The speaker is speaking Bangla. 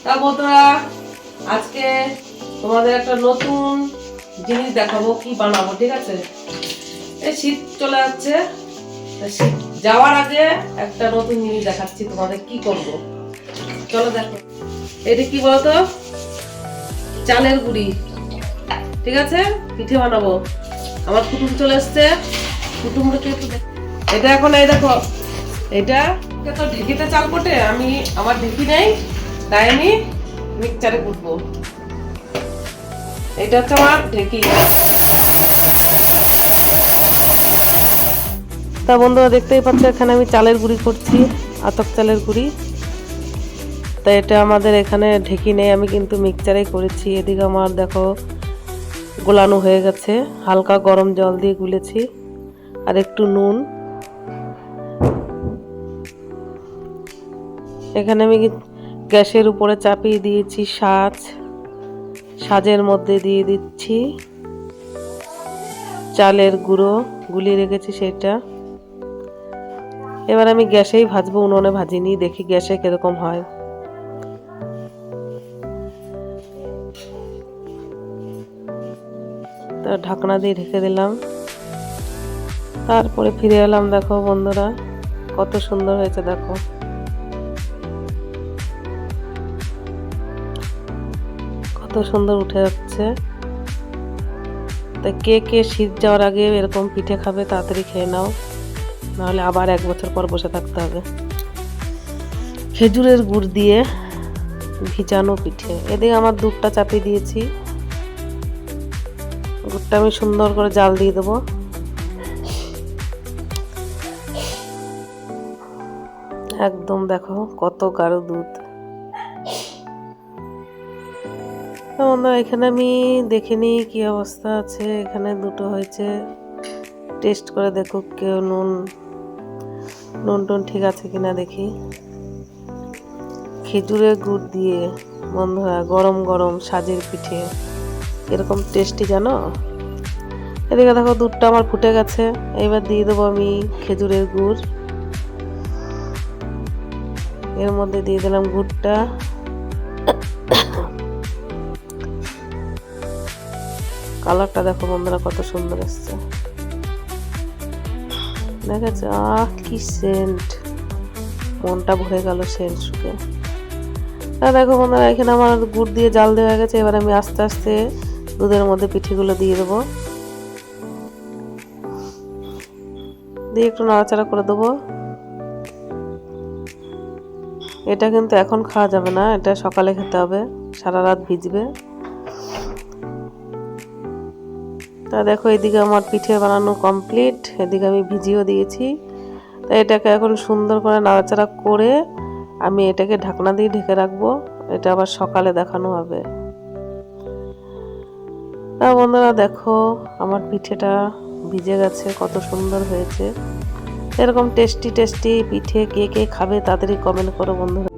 তা বন্ধুরা, আজকে তোমাদের একটা নতুন জিনিস দেখাবো, কি বানাবো। ঠিক আছে, এই শীত চলে যাচ্ছে, শীত যাওয়ার আগে একটা নতুন জিনিস দেখাচ্ছি তোমাদের কি করব। চলো দেখো, এটা কি বলতো, চালের গুঁড়ি। ঠিক আছে, পিঠে বানাবো। আমার কুটুম চলে এসছে, কুটুমটাকে একটু এটা এখন এই দেখো, এটা তো ঢেকিতে চাল কোটে, আমি আমার ঢেকি নেই, তাই আমি মিক্সচারে কুটবো। এটা হচ্ছে আমার ঢেকি। তা বন্ধুরা, দেখতেই পাচ্ছ এখানে আমি চালের গুঁড়ি করছি, আতপ চালের গুঁড়ি। তা এটা আমাদের এখানে ঢেকি নেই, আমি কিন্তু মিক্সচারেই করেছি। এদিকে আমার দেখো গোলানো হয়ে গেছে, হালকা গরম জল দিয়ে গুলেছি, আর একটু নুন। এখানে আমি গ্যাসের উপরে চাপিয়ে দিয়েছি সাজের মধ্যে দিয়ে দিচ্ছি চালের গুঁড়ো গুলিয়ে রেখেছি সেটা। এবার আমি গ্যাসেই ভাজবো, উনুনে ভাজিনি, দেখি গ্যাসে কিরকম হয়। তা ঢাকনা দিয়ে ঢেকে দিলাম, তারপরে ফিরে এলাম। দেখো বন্ধুরা, কত সুন্দর হয়েছে, দেখো কত সুন্দর উঠে যাচ্ছে। তাই কে কে শীত যাওয়ার আগে এরকম পিঠে খাবে, তাড়াতাড়ি খেয়ে নাও, নাহলে আবার 1 বছর পর বসে থাকতে হবে। খেজুরের গুড় দিয়ে ভিজানো পিঠে। এদিকে আমার দুধটা চাপিয়ে দিয়েছি, গুড়টা আমি সুন্দর করে জাল দিয়ে দেবো। একদম দেখো কত গাঢ় দুধ। বন্ধুরা, এখানে আমি দেখিনি কি অবস্থা আছে, এখানে দুটো হয়েছে, টেস্ট করে দেখো কেউ নুন টুন ঠিক আছে কিনা দেখি। খেজুরের গুড় দিয়ে বন্ধুরা গরম গরম সাজের পিঠে এরকম টেস্টি, জানো। এদিকে দেখো দুধটা আমার ফুটে গেছে, এবার দিয়ে দেবো আমি খেজুরের গুড়। এর মধ্যে দিয়ে দিলাম গুড়টা। কালারটা দেখো বন্ধুরা কত সুন্দর এসছে, দেখেছো? কি সেন্ট, মনটা ভরে গেল সেন্ট শুকে। দেখো বন্ধুরা, এখানে আমার গুড় দিয়ে জাল দেওয়া গেছে। এবার আমি আস্তে আস্তে দুধের মধ্যে পিঠেগুলো দিয়ে দেবো, দিয়ে একটু নাড়াচাড়া করে দেবো। এটা কিন্তু এখন খাওয়া যাবে না, এটা সকালে খেতে হবে, সারা রাত ভিজবে। তা দেখো, এদিকে আমার পিঠে বানানো কমপ্লিট, এদিকে আমি ভিজিয়েও দিয়েছি। তাই এটাকে এখন সুন্দর করে নাড়াচাড়া করে আমি এটাকে ঢাকনা দিয়ে ঢেকে রাখবো, এটা আবার সকালে দেখানো হবে। তা বন্ধুরা দেখো, আমার পিঠেটা ভিজে গেছে, কত সুন্দর হয়েছে। এরকম টেস্টি টেস্টি পিঠে কে কে খাবে তাড়াতাড়ি কমেন্ট করো বন্ধুরা।